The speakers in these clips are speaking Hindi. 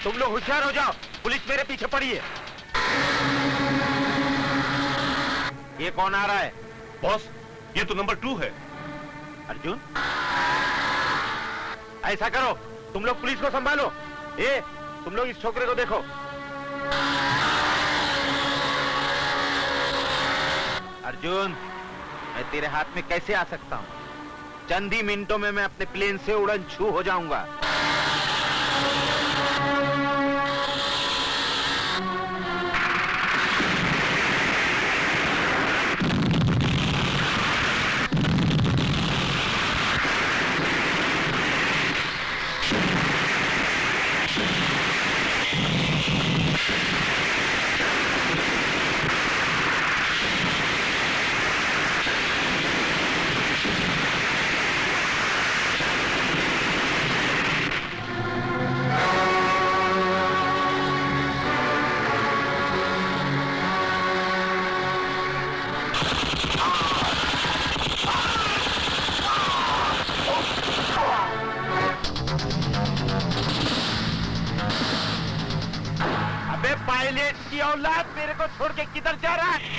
तुम लोग होशियार हो जाओ, पुलिस मेरे पीछे पड़ी है। ये कौन आ रहा है? बॉस, ये तो नंबर 2 है। अर्जुन, ऐसा करो, तुम लोग पुलिस को संभालो। ये तुम लोग इस छोकरे को देखो। अर्जुन, मैं तेरे हाथ में कैसे आ सकता हूं? चंद ही मिनटों में मैं अपने प्लेन से उड़न छू हो जाऊंगा। पायलट की औलाद मेरे को छोड़ के किधर जा रहा है?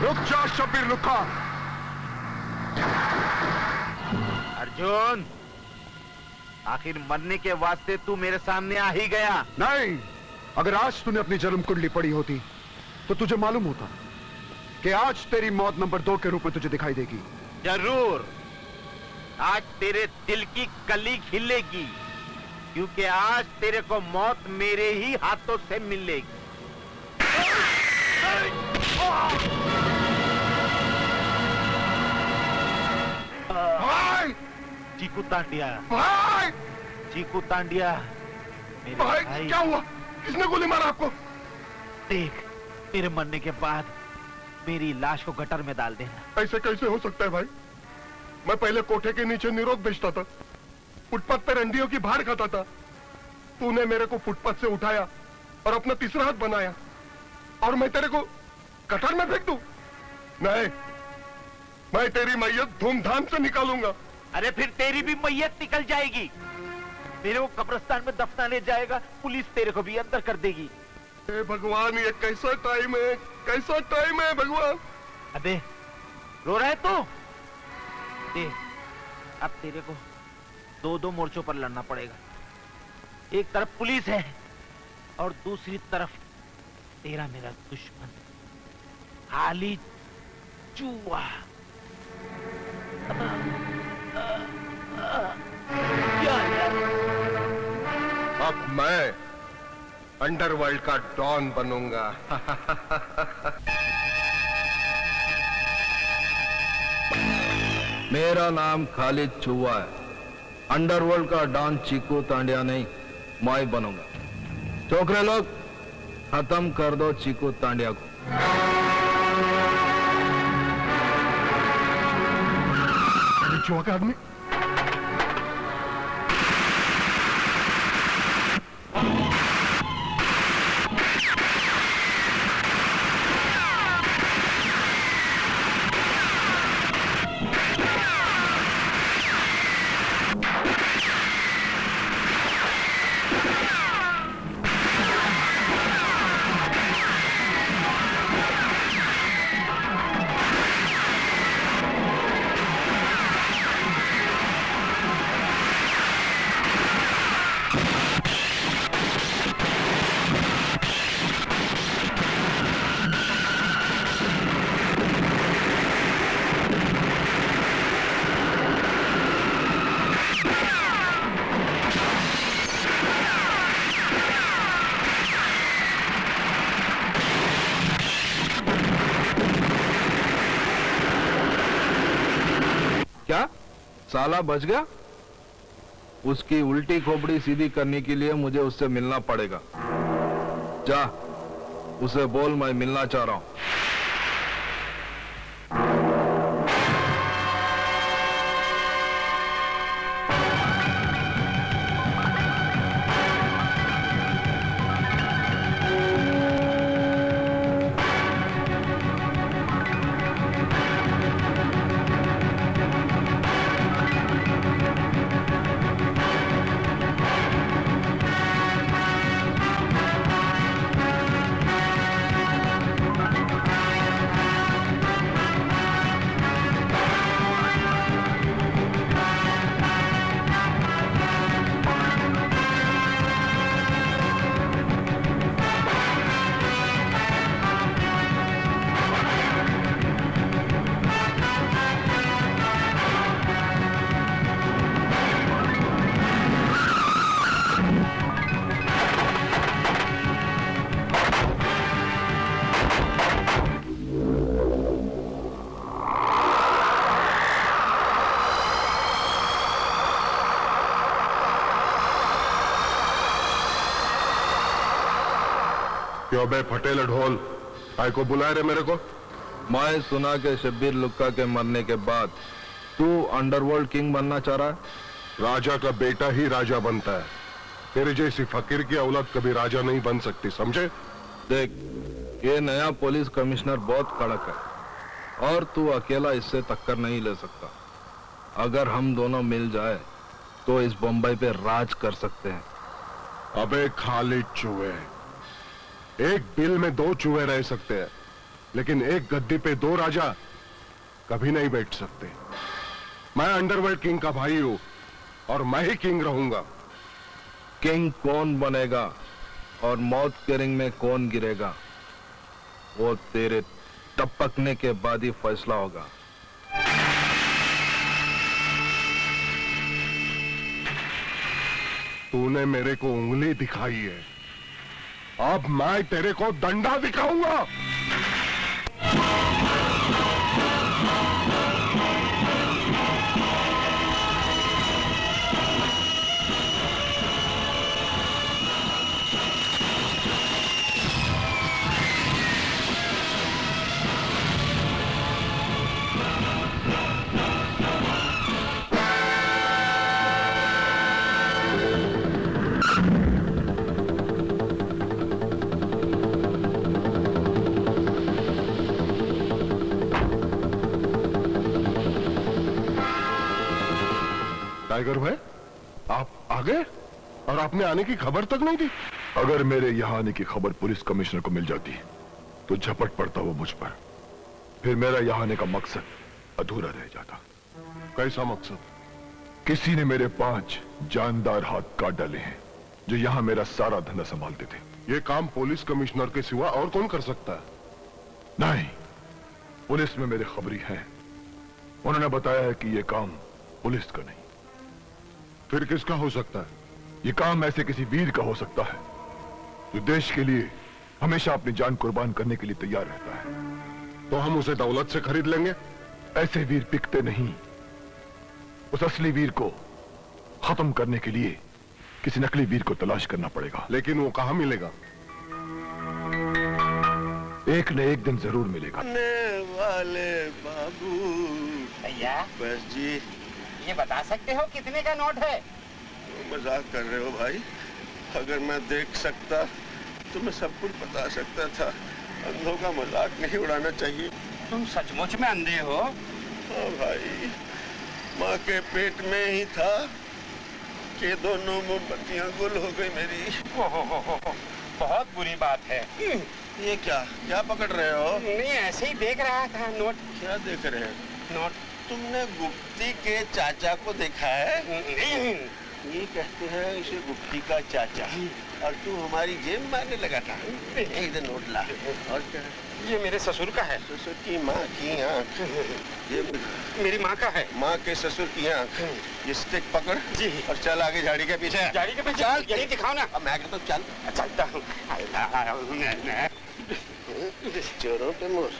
रुक जा शब्बीर रुका। अर्जुन, आखिर मरने के वास्ते तू मेरे सामने आ ही गया। नहीं, अगर आज तूने अपनी जन्म कुंडली पढ़ी होती तो तुझे मालूम होता कि आज तेरी मौत नंबर 2 के रूप में तुझे दिखाई देगी। जरूर, आज तेरे दिल की कली खिलेगी, क्योंकि आज तेरे को मौत मेरे ही हाथों से मिलेगी। भाई! चीकू तांडिया, भाई! चीकू तांडिया, मेरे भाई क्या हुआ? किसने गोली मारा आपको? देख, तेरे मरने के बाद मेरी लाश को गटर में डाल देना। ऐसे कैसे हो सकता है भाई? मैं पहले कोठे के नीचे निरोध बेचता था, फुटपाथ पर अंडियों की भार खाता था। तूने मेरे को फुटपाथ से उठाया और अपना तीसरा हाथ बनाया, और मैं तेरे को गटर में फेंक दूं? नहीं, मैं तेरी मैयत धूमधाम से निकालूंगा। अरे फिर तेरी भी मैयत निकल जाएगी। मेरे को कब्रिस्तान में दफनाने जाएगा, पुलिस तेरे को भी अंदर कर देगी। हे भगवान, ये कैसा टाइम है, कैसा टाइम है भगवान। अबे रो रहा है तू? देख, अब तेरे को 2-2 मोर्चों पर लड़ना पड़ेगा। एक तरफ पुलिस है और दूसरी तरफ तेरा मेरा दुश्मन खाली चूहा। अब मैं अंडरवर्ल्ड का डॉन बनूंगा। मेरा नाम खालिद चुवा है। अंडरवर्ल्ड का डॉन चीकू तांडिया नहीं, मैं बनूंगा। छोकरे लोग, खत्म कर दो चीकू तांडिया को। चुहा का आदमी साला बच गया। उसकी उल्टी खोपड़ी सीधी करने के लिए मुझे उससे मिलना पड़ेगा। जा, उसे बोल मैं मिलना चाह रहा हूं। क्यों बे फटेल ढोल, काय को बुलाए रे मेरे को? मैं सुना के शब्बीर लुक्का के मरने के बाद तू अंडरवर्ल्ड किंग बनना चाह रहा है। राजा का बेटा ही राजा बनता है। तेरे जैसी फकीर की औलाद कभी राजा नहीं बन सकती, समझे? देख, ये नया पुलिस कमिश्नर बहुत कड़क है और तू अकेला इससे टक्कर नहीं ले सकता। अगर हम दोनों मिल जाए तो इस बम्बई पे राज कर सकते हैं। अबे खाली चूहे, एक बिल में दो चूहे रह सकते हैं, लेकिन एक गद्दी पे दो राजा कभी नहीं बैठ सकते। मैं अंडरवर्ल्ड किंग का भाई हूं और मैं ही किंग रहूंगा। किंग कौन बनेगा और मौत के रिंग में कौन गिरेगा, वो तेरे टपकने के बाद ही फैसला होगा। तूने मेरे को उंगली दिखाई है, अब मैं तेरे को डंडा दिखाऊंगा। टाइगर भाई, आप आ गए और आपने आने की खबर तक नहीं दी। अगर मेरे यहाँ आने की खबर पुलिस कमिश्नर को मिल जाती तो झपट पड़ता वो मुझ पर, फिर मेरा यहाँ आने का मकसद अधूरा रह जाता। कैसा मकसद? किसी ने मेरे 5 जानदार हाथ काट डाले हैं जो यहाँ मेरा सारा धंधा संभालते थे। ये काम पुलिस कमिश्नर के सिवा और कौन कर सकता है? नहीं, पुलिस में मेरे खबरी हैं। उन्होंने बताया है कि ये काम पुलिस का नहीं। फिर किसका हो सकता है? ये काम ऐसे किसी वीर का हो सकता है जो देश के लिए हमेशा अपनी जान कुर्बान करने के लिए तैयार रहता है। तो हम उसे दौलत से खरीद लेंगे। ऐसे वीर बिकते नहीं। उस असली वीर को खत्म करने के लिए किसी नकली वीर को तलाश करना पड़ेगा। लेकिन वो कहाँ मिलेगा? एक न एक दिन जरूर मिलेगा। वाले बाबू भैया, बस जी, ये बता सकते हो कितने का नोट है? मजाक कर रहे हो भाई? अगर मैं देख सकता तो मैं सब कुछ बता सकता था। अंधों का मजाक नहीं उड़ाना चाहिए। तुम सचमुच में अंधे हो? हाँ भाई, माँ के पेट में ही था कि दोनों मोमबत्तियां गुल हो गई मेरी। हो, बहुत बुरी बात है। ये क्या क्या पकड़ रहे हो? नहीं, ऐसे ही देख रहा था नोट। क्या देख रहे हैं? नोट। तुमने गुप्ती के चाचा को देखा है? नहीं। ये कहते हैं इसे गुप्ती का चाचा, और तू हमारी जेब मारने लगा था। इधर नोट ला। और क्या? ये मेरे ससुर का है। ससुर की माँ की आँख। ये मेरी माँ का है। माँ के ससुर की आँख। ये स्टिक पकड़ जी। और चल आगे झाड़ी के पीछे। गाड़ी के पीछे चल, यही दिखाओ ना। अब मैं कहता हूँ चल। चलता हूँ। चोरों पे मोर।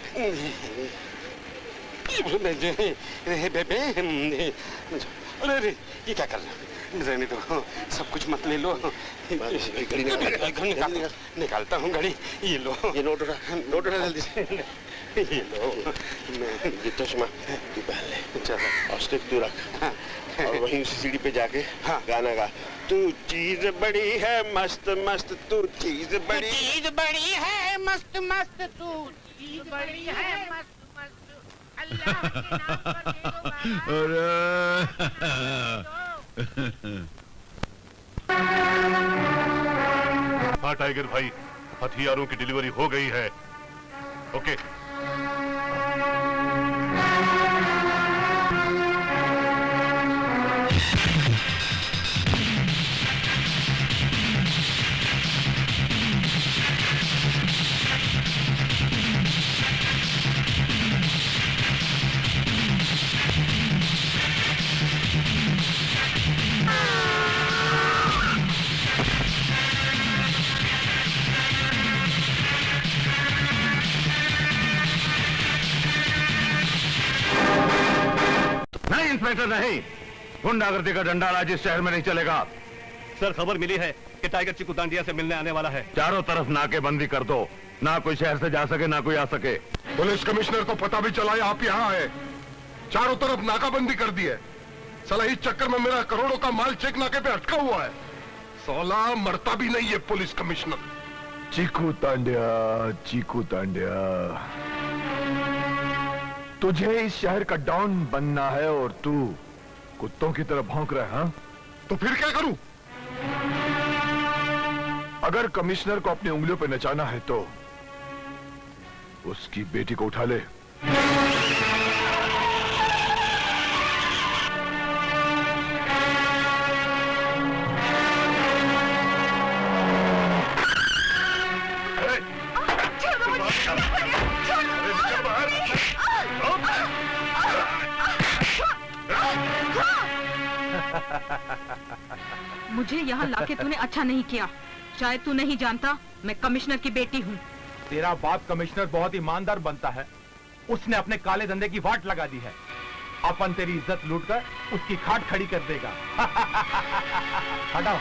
अरे अरे ये क्या कर रहे हो? रहने दो, सब कुछ मत ले लो। घड़ी निकाल। निकालता हूँ घड़ी। ये लो, ये नोट उठा जल्दी से। ये लो। ये चश्मा तू पहन ले, चलो और स्टिक तू रख, और वहीं उसी सीढ़ी पे जाके हाँ। गाना गा। तू चीज बड़ी है मस्त मस्त, तू चीज बड़ी है मस्त मस्त, तू चीज बड़ी है मस्त मस्त, अल्लाह के नाम पर दे दो हाँ टाइगर भाई, हथियारों की डिलीवरी हो गई है। ओके। नहीं इंस्पेक्टर नहीं, गुंडागर्दी का डंडा आज इस शहर में नहीं चलेगा। सर खबर मिली है कि टाइगर चिकू दांडिया से मिलने आने वाला है। चारों तरफ नाकेबंदी कर दो, ना कोई शहर से जा सके ना कोई आ सके। पुलिस कमिश्नर को पता भी चला है आप यहाँ आए, चारों तरफ नाकाबंदी कर दी है। साला इस चक्कर में मेरा करोड़ों का माल चेक नाके पे अटका हुआ है। साला मरता भी नहीं है पुलिस कमिश्नर। चीकू तांड्या, तुझे इस शहर का डॉन बनना है और तू कुत्तों की तरह भौंक रहा है, हाँ? तो फिर क्या करूं? अगर कमिश्नर को अपनी उंगलियों पर नचाना है तो उसकी बेटी को उठा ले। मुझे यहाँ लाके तूने अच्छा नहीं किया। शायद तू नहीं जानता, मैं कमिश्नर की बेटी हूँ। तेरा बाप कमिश्नर बहुत ईमानदार बनता है, उसने अपने काले धंधे की वाट लगा दी है। अपन तेरी इज्जत लूटकर उसकी खाट खड़ी कर देगा। हटाओ।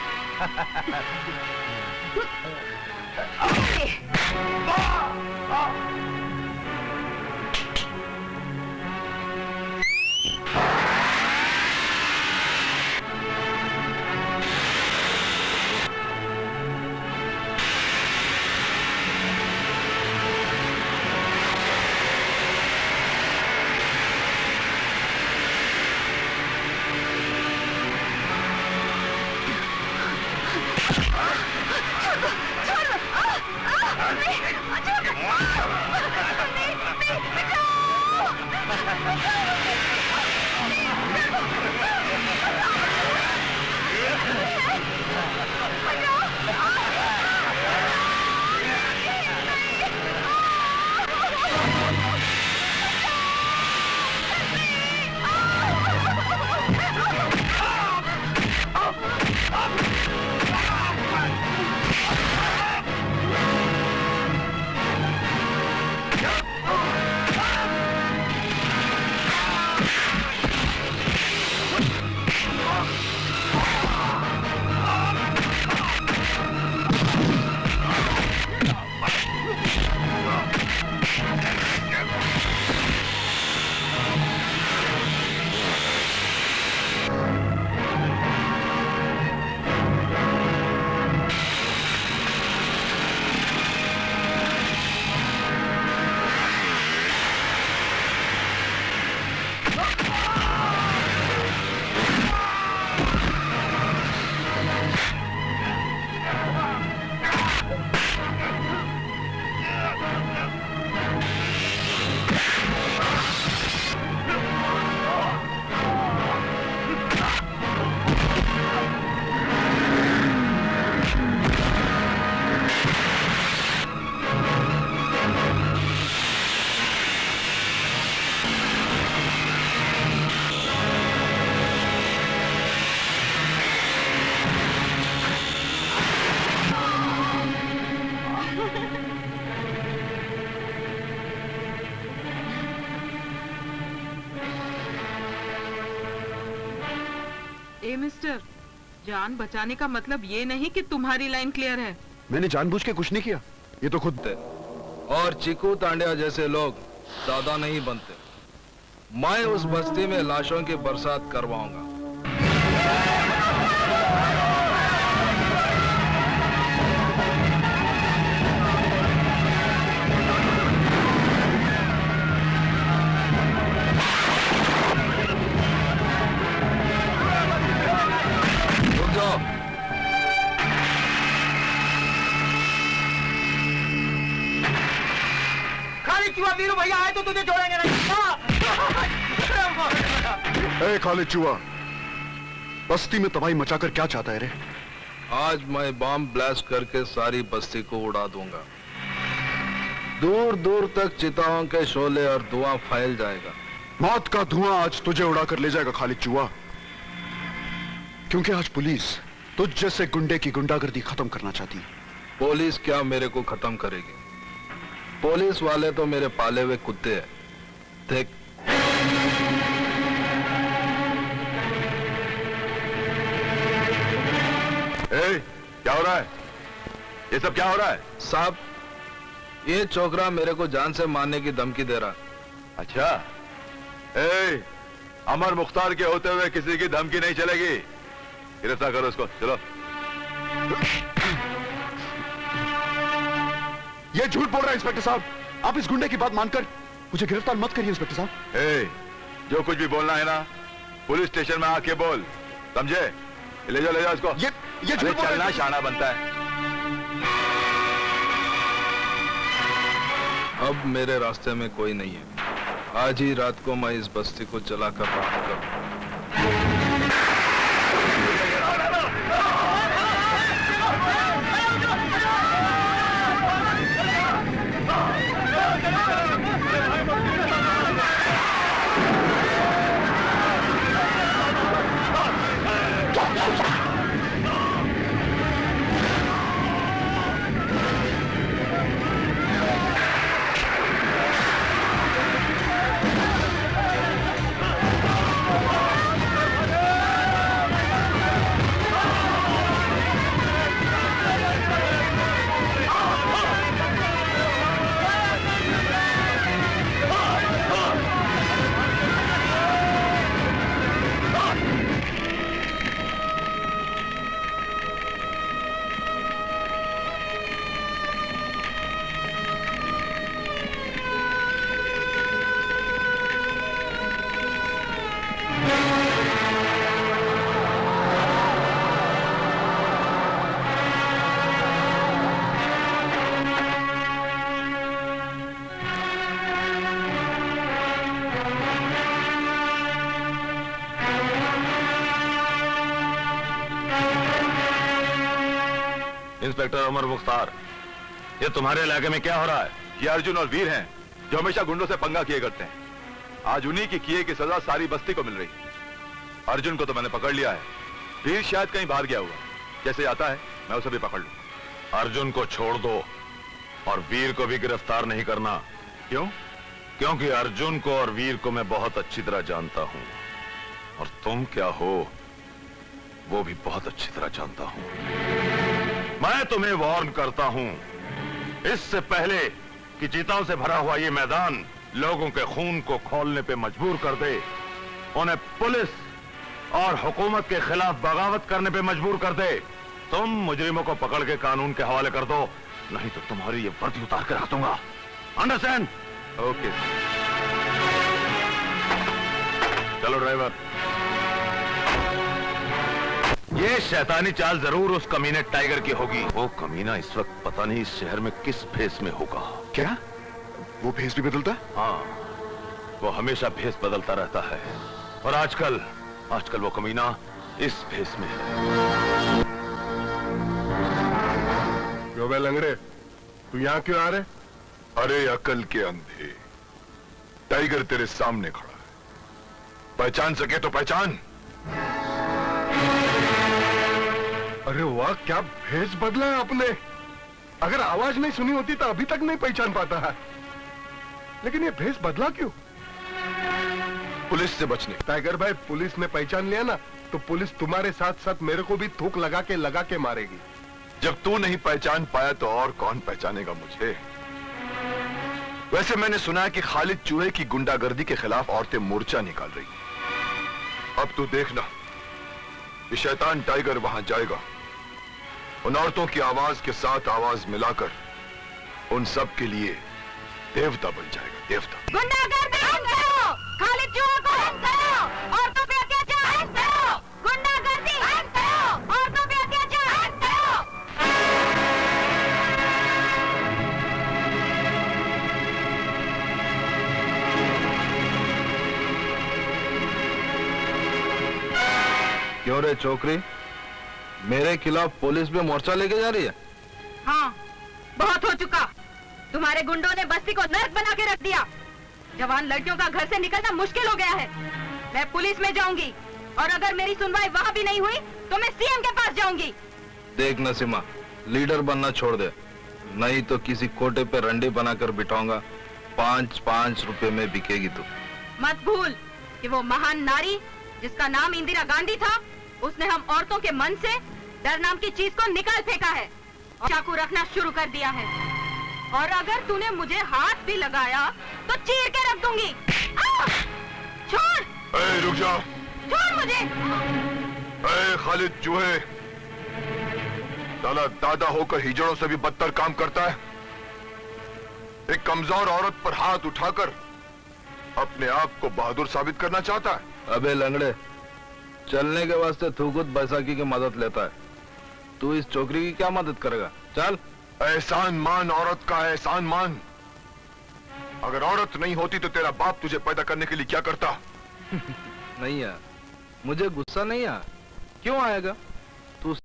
ए मिस्टर, जान बचाने का मतलब ये नहीं कि तुम्हारी लाइन क्लियर है। मैंने जानबूझ के कुछ नहीं किया, ये तो खुद थे। और चीकू तांड्या जैसे लोग ज्यादा नहीं बनते। मैं उस बस्ती में लाशों की बरसात करवाऊंगा। रुक जाओ। खाली चुहा वीरू भैया आए तो तुझे छोड़ेंगे नहीं। ए खालिद चूहा, बस्ती में तबाही मचाकर क्या चाहता है रे? आज मैं बम ब्लास्ट करके सारी बस्ती को उड़ा दूंगा। दूर दूर तक चिताओं के शोले और धुआं फैल जाएगा। मौत का धुआं आज तुझे उड़ाकर ले जाएगा खालिद चूहा, क्योंकि आज पुलिस तुझ जैसे गुंडे की गुंडागर्दी खत्म करना चाहती है। पुलिस क्या मेरे को खत्म करेगी? पुलिस वाले तो मेरे पाले हुए कुत्ते हैं। देख, क्या हो रहा है? ये सब क्या हो रहा है? साहब, ये छोकरा मेरे को जान से मारने की धमकी दे रहा है। अच्छा, अमर मुख्तार के होते हुए किसी की धमकी नहीं चलेगी। गिरफ्तार करो उसको, चलो। ये झूठ बोल रहा है इंस्पेक्टर साहब। आप इस गुंडे की बात मानकर मुझे गिरफ्तार मत करिए इंस्पेक्टर साहब। जो कुछ भी बोलना है ना, पुलिस स्टेशन में आके बोल, समझे? ले जाओ इसको। ये झूठ बोल चलना शाना बनता है। अब मेरे रास्ते में कोई नहीं है। आज ही रात को मैं इस बस्ती को जलाकर राख करूंगा। इंस्पेक्टर अमर मुख्तार, ये तुम्हारे इलाके में क्या हो रहा है? ये अर्जुन और वीर हैं जो हमेशा गुंडों से पंगा किए करते हैं। आज उन्हीं की किए की सजा सारी बस्ती को मिल रही है। अर्जुन को तो मैंने पकड़ लिया है, वीर शायद कहीं बाहर गया हुआ। जैसे आता है मैं उसे भी पकड़ लूं। अर्जुन को छोड़ दो और वीर को भी गिरफ्तार नहीं करना। क्यों? क्योंकि अर्जुन को और वीर को मैं बहुत अच्छी तरह जानता हूं, और तुम क्या हो वो भी बहुत अच्छी तरह जानता हूं। मैं तुम्हें वार्न करता हूं, इससे पहले कि चीताओं से भरा हुआ ये मैदान लोगों के खून को खौलने पे मजबूर कर दे, उन्हें पुलिस और हुकूमत के खिलाफ बगावत करने पे मजबूर कर दे, तुम मुजरिमों को पकड़ के कानून के हवाले कर दो, नहीं तो तुम्हारी ये वर्दी उतार के रख दूंगा। अंडरस्टैंड? ओके। चलो ड्राइवर। ये शैतानी चाल जरूर उस कमीने टाइगर की होगी। वो कमीना इस वक्त पता नहीं इस शहर में किस भेष में होगा। क्या वो भेष भी बदलता? हाँ, वो हमेशा भेष बदलता रहता है, और आजकल वो कमीना इस भेष में है। जो बे लंगड़े, तू यहाँ क्यों आ रहे? अरे अकल के अंधे, टाइगर तेरे सामने खड़ा है, पहचान सके तो पहचान। अरे वाह, क्या भेष बदला है आपने। अगर आवाज नहीं सुनी होती तो अभी तक नहीं पहचान पाता है, लेकिन ये भेष बदला क्यों? पुलिस से बचने। टाइगर भाई, पुलिस ने पहचान लिया ना तो पुलिस तुम्हारे साथ साथ मेरे को भी थूक लगा के मारेगी। जब तू नहीं पहचान पाया तो और कौन पहचानेगा मुझे? वैसे मैंने सुना है कि खालिद चूहे की गुंडागर्दी के खिलाफ औरतें मोर्चा निकाल रही हैं। अब तू देखना, ये शैतान टाइगर वहां जाएगा, उन औरतों की आवाज के साथ आवाज मिलाकर उन सब के लिए देवता बन जाएगा, देवता। गुंडागर्दी बंद करो, खालिद चूहा को बंद करो, औरतों पे अत्याचार बंद करो, गुंडागर्दी बंद करो, औरतों पे अत्याचार बंद करो। क्यों रे छोकरी, मेरे खिलाफ पुलिस में मोर्चा लेके जा रही है? हाँ, बहुत हो चुका। तुम्हारे गुंडों ने बस्ती को नर्क बना के रख दिया। जवान लड़कियों का घर से निकलना मुश्किल हो गया है। मैं पुलिस में जाऊंगी और अगर मेरी सुनवाई वहाँ भी नहीं हुई तो मैं सीएम के पास जाऊंगी। देख नसीमा, लीडर बनना छोड़ दे, नहीं तो किसी कोटे पे रंडी बनाकर बिठाऊंगा। 5-5 रुपए में बिकेगी तू। मत भूल कि वो महान नारी जिसका नाम इंदिरा गांधी था, उसने हम औरतों के मन से डर नाम की चीज को निकाल फेंका है और चाकू रखना शुरू कर दिया है। और अगर तूने मुझे हाथ भी लगाया तो चीर के रख दूंगी। छोड़! रुक जा! छोड़ मुझे! खालिद चूहे, साला दादा होकर हिजड़ों से भी बदतर काम करता है। एक कमजोर औरत पर हाथ उठाकर अपने आप को बहादुर साबित करना चाहता है। अबे लंगड़े, चलने के वास्ते थूकुत बैसाखी की मदद लेता है, तू इस छोकरी की क्या मदद करेगा? चल। एहसान मान औरत का, एहसान मान। अगर औरत नहीं होती तो तेरा बाप तुझे पैदा करने के लिए क्या करता? नहीं यार, मुझे गुस्सा नहीं आया। क्यों आएगा? तू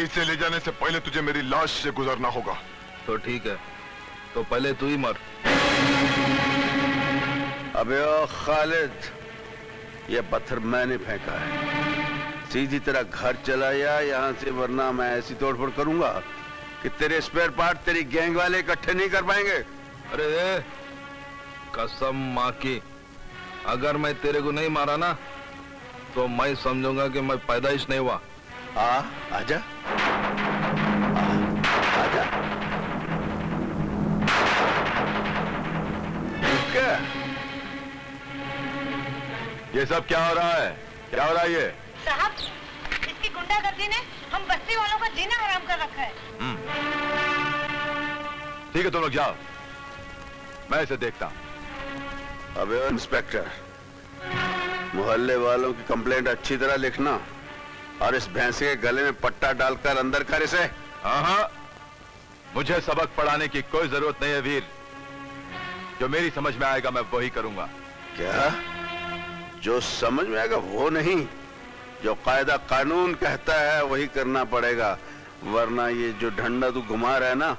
इसे ले जाने से पहले तुझे मेरी लाश से गुजरना होगा। तो ठीक है, तो पहले तू ही मर। अबे ओ खालिद, ये पत्थर मैंने फेंका है। सीधी तरह घर चला या यहाँ से, वरना मैं ऐसी तोड़फोड़ करूंगा कि तेरे स्पेयर पार्ट तेरी गैंग वाले इकट्ठे नहीं कर पाएंगे। अरे कसम माँ की, अगर मैं तेरे को नहीं मारा ना तो मैं समझूंगा कि मैं पैदाइश नहीं हुआ। आजा, आजा। क्या ये सब क्या हो रहा है? क्या हो रहा है ये? साहब, इसकी गुंडागर्दी ने हम बस्ती वालों का जीना हराम कर रखा है। ठीक है, तुम लोग जाओ, मैं इसे देखता हूं। अबे इंस्पेक्टर, मोहल्ले वालों की कंप्लेंट अच्छी तरह लिखना और इस भैंसे के गले में पट्टा डालकर अंदर कर इसे। हाँ, मुझे सबक पढ़ाने की कोई जरूरत नहीं है वीर। जो मेरी समझ में आएगा मैं वही करूंगा। क्या? जो समझ में आएगा वो नहीं, जो कायदा कानून कहता है वही करना पड़ेगा, वरना ये जो डंडा तू घुमा रहा है ना,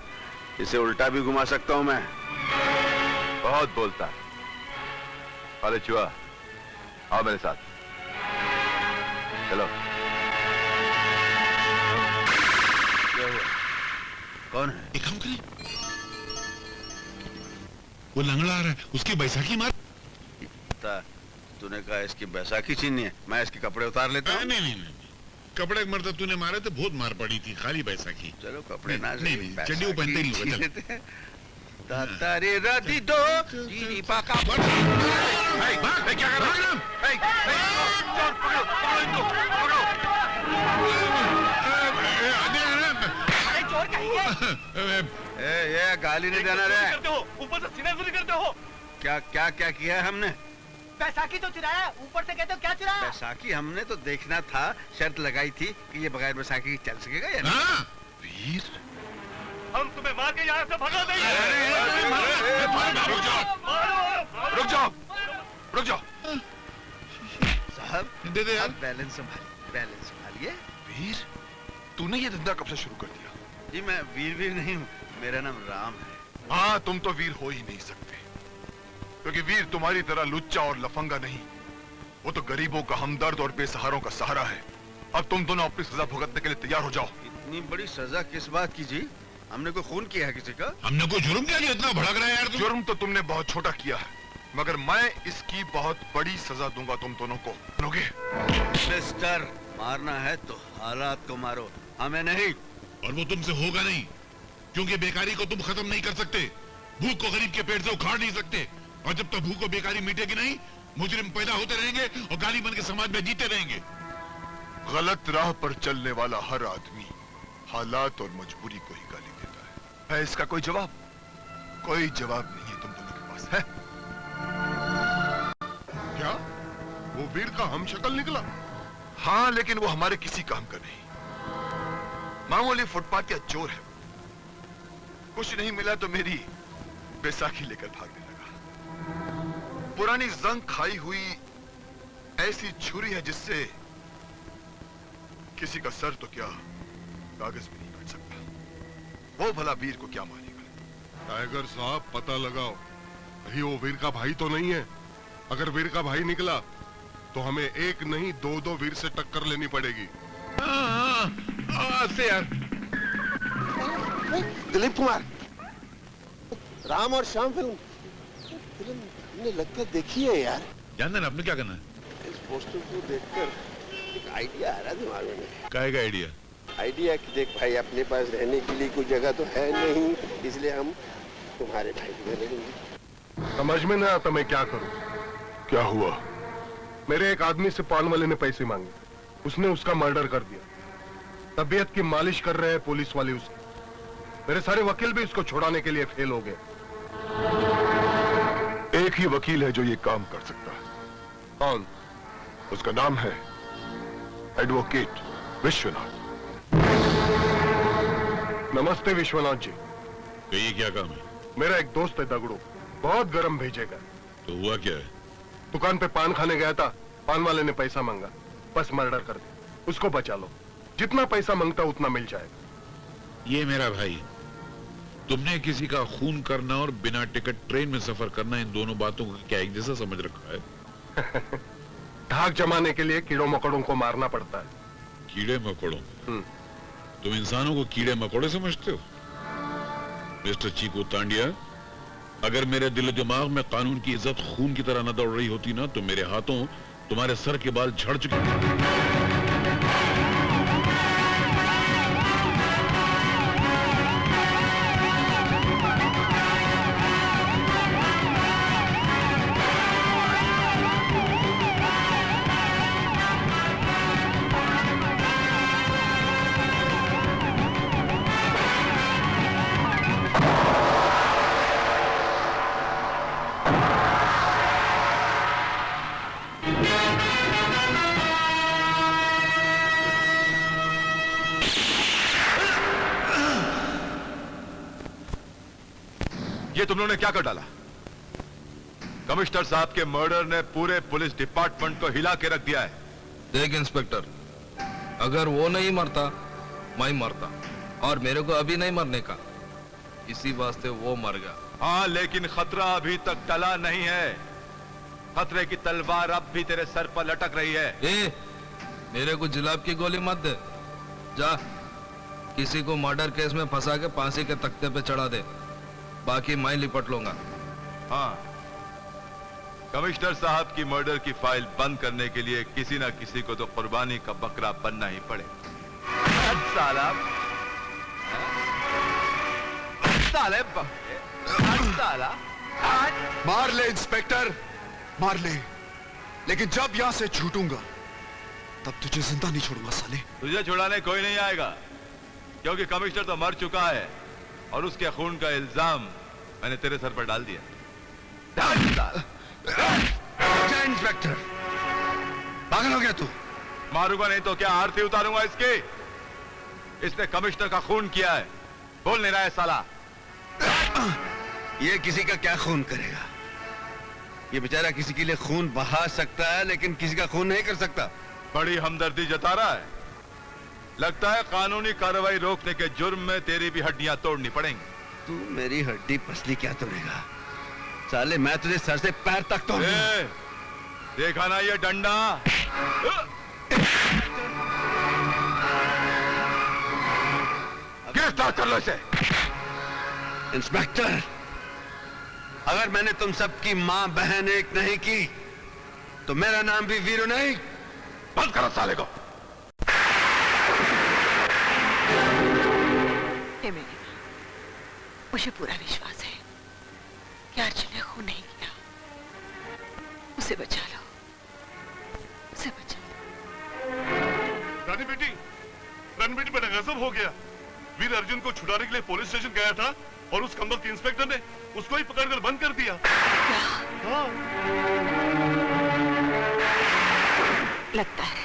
इसे उल्टा भी घुमा सकता हूं मैं। बहुत बोलता है। अरे चूहा, आओ मेरे साथ, चलो। क्या हुआ? कौन है? एक काम करें, वो लंगड़ा आ रहा है, उसकी बैसाखी मार। तूने कहा इसकी बैसाखी छीननी है, मैं इसके कपड़े उतार लेता हूँ। नहीं, कपड़े मरता तूने मारे थे, बहुत मार पड़ी थी, खाली बैसाखी। चलो कपड़े ना, नहीं, चड्डी वो पहनते ही नहीं होगा। तारे राती दो जीनी पाका। क्या कर रहा है? ये गाली नहीं देना रे। ऊपर से सीनाजूरी करते हो। क्या क्या क्या किया है हमने? बैसाखी तो चुराया, ऊपर से कहते हो क्या चुराया? बैसाखी हमने तो देखना था, शर्त लगाई थी कि ये बगैर बैसाखी चल सकेगा या नहीं? वीर, हम तुम्हें मार के यहाँ से भगा देंगे। रुक जाओ, रुक जाओ। साहब दे दे यार। बैलेंस संभालिए। वीर, तूने ये धंधा कब से शुरू कर दिया? जी मैं वीर नहीं हूँ, मेरा नाम राम है। हाँ, तुम तो वीर हो ही नहीं सकते, क्योंकि वीर तुम्हारी तरह लुच्चा और लफंगा नहीं, वो तो गरीबों का हमदर्द और बेसहारों का सहारा है। अब तुम दोनों अपनी सजा भुगतने के लिए तैयार हो जाओ। इतनी बड़ी सजा किस बात की जी? हमने कोई खून किया है किसी का? हमने कोई जुर्म क्या किया, इतना भड़क रहा है यार तू? जुर्म तो तुमने बहुत छोटा किया है, मगर मैं इसकी बहुत बड़ी सजा दूंगा तुम दोनों को। सुनोगे? मिस्टर, मारना है तो हालात को मारो, हमें नहीं। और वो तुमसे होगा नहीं, क्योंकि बेकारी को तुम खत्म नहीं कर सकते, भूख को गरीब के पेट से उखाड़ नहीं सकते, और जब तक भूख और बेकारी मिटेगी नहीं, मुजरिम पैदा होते रहेंगे और गाली बन के समाज में जीते रहेंगे। गलत राह पर चलने वाला हर आदमी हालात और मजबूरी को ही गाली देता है इसका कोई जवाब? कोई जवाब नहीं है तुम दोनों के पास, है? क्या वो वीर का हम शक्ल निकला? हाँ, लेकिन वो हमारे किसी काम का नहीं, मामूली फुटपाथ या चोर है। कुछ नहीं मिला तो मेरी बैसाखी लेकर भागने लगा। पुरानी जंग खाई हुई ऐसी छुरी है जिससे किसी का सर तो क्या कागज भी नहीं कट सकता। वो भला वीर को क्या मारेगा? टाइगर साहब, पता लगाओ कहीं वो वीर का भाई तो नहीं है। अगर वीर का भाई निकला तो हमें एक नहीं दो वीर से टक्कर लेनी पड़ेगी। से यार दिलीप कुमार, राम और श्याम फिल्म हमने लगकर देखी है यार। जानते ना आपने क्या करना है? इस पोस्टर को देखकर एक आइडिया आ रहा दिमाग में। क्या का आइडिया? आइडिया कि देख भाई, अपने पास रहने के लिए कोई जगह तो है नहीं, इसलिए हम तुम्हारे भाई को रहेंगे। समझ में ना आता मैं क्या करूं। क्या हुआ? मेरे एक आदमी से पान वाले ने पैसे मांगे, उसने उसका मर्डर कर दिया। तबीयत की मालिश कर रहे हैं पुलिस वाले उसकी। मेरे सारे वकील भी उसको छुड़ाने के लिए फेल हो गए। एक ही वकील है जो ये काम कर सकता है। कौन? उसका नाम है एडवोकेट विश्वनाथ। नमस्ते विश्वनाथ जी। ये क्या काम है? मेरा एक दोस्त है दगड़ू, बहुत गरम भेजेगा। तो हुआ क्या है? दुकान पे पान खाने गया था, पान वाले ने पैसा मांगा, बस मर्डर कर दिया। उसको बचा लो, जितना पैसा मांगता उतना मिल जाएगा। ये मेरा भाई, तुमने किसी का खून करना और बिना टिकट ट्रेन में सफर करना, इन दोनों बातों को क्या एक जैसा समझ रखा है? धाक जमाने के लिए कीड़ों मकोड़ों को मारना पड़ता है। कीड़े मकोड़ों? तुम इंसानों को कीड़े मकोड़े समझते हो? मिस्टर चीकू तांडिया, अगर मेरे दिल दिमाग में कानून की इज्जत खून की तरह न दौड़ रही होती ना, तो मेरे हाथों तुम्हारे सर के बाल झड़ चुके थे। ये तुम लोगों ने क्या कर डाला? कमिश्नर साहब के मर्डर ने पूरे पुलिस डिपार्टमेंट को हिला के रख दिया है। देख इंस्पेक्टर, अगर वो नहीं मरता मैं मरता, और मेरे को अभी नहीं मरने का, इसी वास्ते वो मर गया। हाँ, लेकिन खतरा अभी तक टला नहीं है। खतरे की तलवार अब भी तेरे सर पर लटक रही है। मेरे को जुलाब की गोली मत दे। जा किसी को मर्डर केस में फंसा के फांसी के तख्ते पे चढ़ा दे, बाकी मैं लिपट लूंगा। हाँ, कमिश्नर साहब की मर्डर की फाइल बंद करने के लिए किसी ना किसी को तो कुर्बानी का बकरा बनना ही पड़ेगा। साला साला मार ले इंस्पेक्टर, मार ले, लेकिन जब यहां से छूटूंगा तब तुझे जिंदा नहीं छोड़ूंगा साले। तुझे छुड़ाने कोई नहीं आएगा, क्योंकि कमिश्नर तो मर चुका है और उसके खून का इल्जाम मैंने तेरे सर पर डाल दिया। इंस्पेक्टर, पागल हो गया तू? मारूंगा नहीं तो क्या आरती उतारूंगा इसकी? इसने कमिश्नर का खून किया है, बोल नहीं रहा है साला। ये किसी का क्या खून करेगा? ये बेचारा किसी के लिए खून बहा सकता है, लेकिन किसी का खून नहीं कर सकता। बड़ी हमदर्दी जता रहा है। लगता है कानूनी कार्रवाई रोकने के जुर्म में तेरी भी हड्डियां तोड़नी पड़ेंगी। तू मेरी हड्डी पसली क्या तोड़ेगा? साले मैं तुझे सर से पैर तक तोड़ूंगा। देखा ना ये डंडा? गिरफ्तार कर लो इसे। इंस्पेक्टर, अगर मैंने तुम सबकी मां बहन एक नहीं की तो मेरा नाम भी वीरू नहीं। बंद करो साले को। हे मेरी मां, मुझे पूरा विश्वास है कि अर्जुन ने खून नहीं किया। उसे बचा लो, उसे बचा लो। रानी बेटी बड़ा गजब हो गया। वीर अर्जुन को छुड़ाने के लिए पुलिस स्टेशन गया था और उस कमबख्त के इंस्पेक्टर ने उसको ही पकड़कर बंद कर दिया। हाँ। लगता है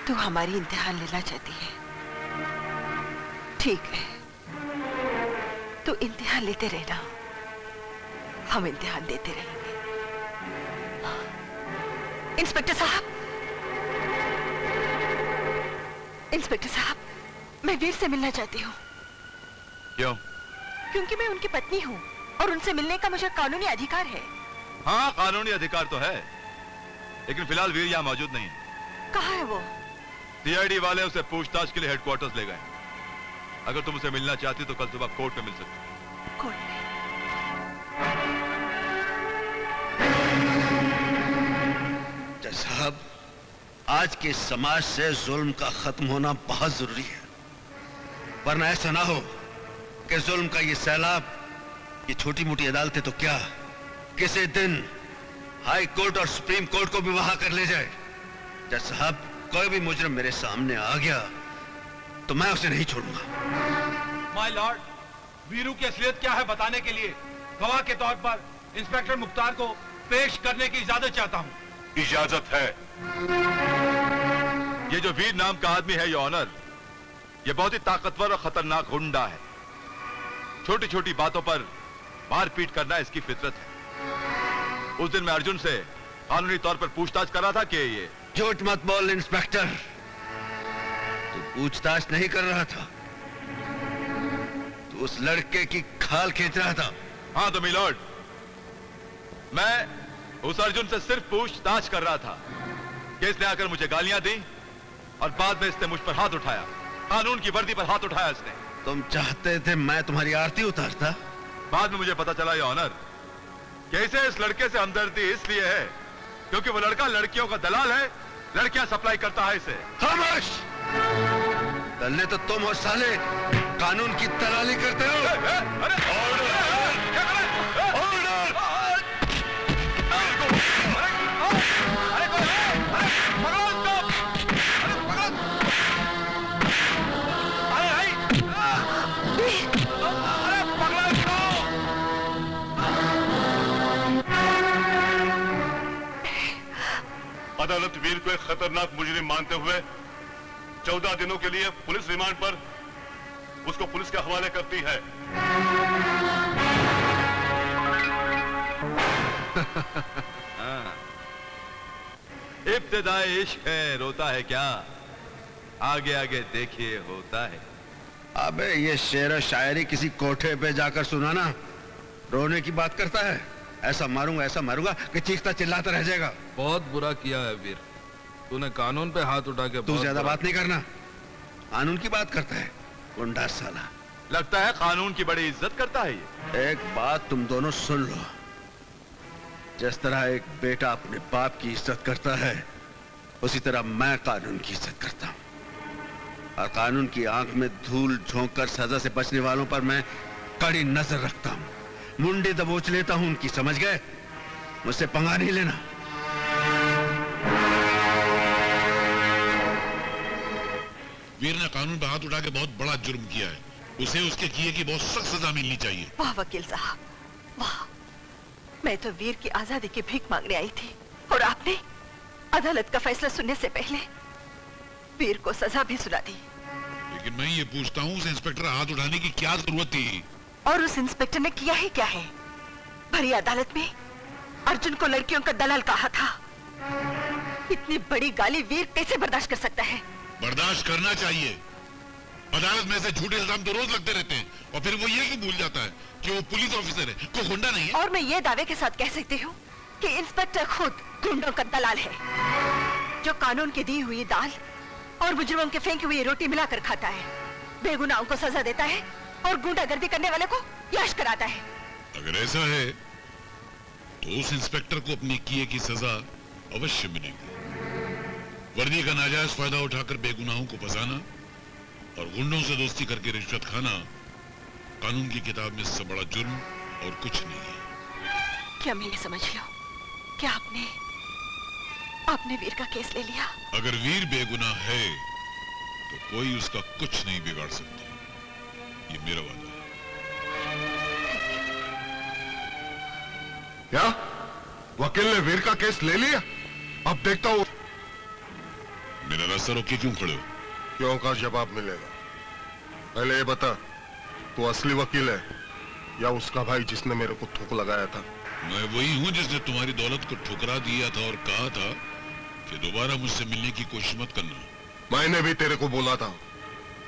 तू हमारी इम्तिहान लेना चाहती है। ठीक है, तू इम्तिहान लेते रहना, हम इम्तिहान देते रहेंगे। इंस्पेक्टर साहब, इंस्पेक्टर साहब, मैं वीर से मिलना चाहती हूँ। क्यों? क्योंकि मैं उनकी पत्नी हूँ और उनसे मिलने का मुझे कानूनी अधिकार है। हाँ, कानूनी अधिकार तो है, लेकिन फिलहाल वीर यहाँ मौजूद नहीं है। कहाँ है वो? सीआईडी वाले उसे पूछताछ के लिए हेडक्वार्टर्स ले गए। अगर तुम उसे मिलना चाहती तो कल सुबह कोर्ट में मिल सकती। कोर्ट में? जज साहब, आज के समाज से जुल्म का खत्म होना बहुत जरूरी है, वरना ऐसा ना हो कि जुल्म का ये सैलाब, ये छोटी मोटी अदालतें तो क्या, किसी दिन हाई कोर्ट और सुप्रीम कोर्ट को भी वहां कर ले जाए। जज साहब, कोई भी मुजरिम मेरे सामने आ गया तो मैं उसे नहीं छोड़ूंगा। माय लॉर्ड, वीरू की असलियत क्या है बताने के लिए गवाह के तौर पर इंस्पेक्टर मुख्तार को पेश करने की इजाजत चाहता हूँ। इजाजत है। ये जो वीर नाम का आदमी है, ये ऑनर, ये बहुत ही ताकतवर और खतरनाक गुंडा है। छोटी छोटी बातों पर मारपीट करना इसकी फितरत है। उस दिन मैं अर्जुन से कानूनी तौर पर पूछताछ कर रहा था कि ये झूठ मत बोल इंस्पेक्टर, तू पूछताछ नहीं कर रहा था, तू उस लड़के की खाल खींच रहा था। हाँ तो मिलॉर्ड, मैं उस अर्जुन से सिर्फ पूछताछ कर रहा था कि इसने आकर मुझे गालियां दी और बाद में इसने मुझ पर हाथ उठाया, कानून की वर्दी पर हाथ उठाया इसने। तुम चाहते थे मैं तुम्हारी आरती उतारता? बाद में मुझे पता चला ये ऑनर कि इसे इस लड़के से हमदर्दी इसलिए है क्योंकि वो लड़का लड़कियों का दलाल है, लड़कियां सप्लाई करता है इसे। खामोश! दल्ले तो तुम और साले कानून की दलाली करते हो। अदालत वीर को एक खतरनाक मुजरिम मानते हुए 14 दिनों के लिए पुलिस रिमांड पर उसको पुलिस के हवाले करती है। इब्तिदाए इश्क है, रोता है क्या, आगे आगे देखिए होता है। अबे ये शेर शायरी किसी कोठे पे जाकर सुनाना रोने की बात करता है। ऐसा मारूंगा कि चीखता चिल्लाता रह जाएगा। बहुत बुरा किया है वीर, तूने कानून पे हाथ उठा के। तू ज्यादा बात नहीं करना, कानून की बात करता है गुंडा साला। लगता है कानून की बड़ी इज्जत करता है ये। एक बात तुम दोनों सुन लो, जिस तरह एक बेटा अपने बाप की इज्जत करता है, उसी तरह मैं कानून की इज्जत करता हूं। और कानून की आंख में धूल झोंक कर सजा से बचने वालों पर मैं कड़ी नजर रखता हूं, मुंडी दबोच लेता हूं उनकी, समझ गए? मुझसे पंगा नहीं लेना। वीर ने कानून पे हाथ उठा के बहुत बड़ा जुर्म किया है, उसे उसके किए की बहुत सख्त सजा मिलनी चाहिए। वाह वकील साहब, वाह। मैं तो वीर की आजादी की भीख मांगने आई थी और आपने अदालत का फैसला सुनने से पहले वीर को सजा भी सुना दी। लेकिन मैं ये पूछता हूँ, उस इंस्पेक्टर हाथ उठाने की क्या जरूरत थी? और उस इंस्पेक्टर ने किया ही क्या है? भरी अदालत में अर्जुन को लड़कियों का दलाल कहा था। इतनी बड़ी गाली वीर कैसे बर्दाश्त कर सकता है? बर्दाश्त करना चाहिए। अदालत में से झूठे इल्जाम तो रोज लगते रहते हैं और फिर वो ये क्यों भूल जाता है कि वो पुलिस ऑफिसर है, कोई गुंडा नहीं है। और मैं ये दावे के साथ कह सकती हूँ कि इंस्पेक्टर खुद गुंडों का दलाल है, जो कानून की दी हुई दाल और मुजरिमों के फेंकी हुई रोटी मिलाकर खाता है, बेगुनाहों को सजा देता है और गुंडागर्दी करने वाले को याश कराता है। अगर ऐसा है तो उस इंस्पेक्टर को अपने किए की सजा अवश्य मिलेगी। वर्दी का नाजायज फायदा उठाकर बेगुनाहों को फंसाना और गुंडों से दोस्ती करके रिश्वत खाना कानून की किताब में इससे बड़ा जुर्म और कुछ नहीं है। क्या मैंने समझ लो? क्या आपने वीर का केस ले लिया? अगर वीर बेगुनाह है तो कोई उसका कुछ नहीं बिगाड़ सकता, ये मेरा वादा है। क्या वकील ने वीर का केस ले लिया? अब देखता हूँ मेरा रास्ता रोक के क्यों खड़े हो? क्यों का जवाब मिलेगा। पहले ये बता, तू असली वकील है या उसका भाई जिसने मेरे को थूक लगाया था? मैं वही हूँ जिसने तुम्हारी दौलत को ठुकरा दिया था और कहा था कि दोबारा मुझसे मिलने की कोशिश मत करना। मैंने भी तेरे को बोला था,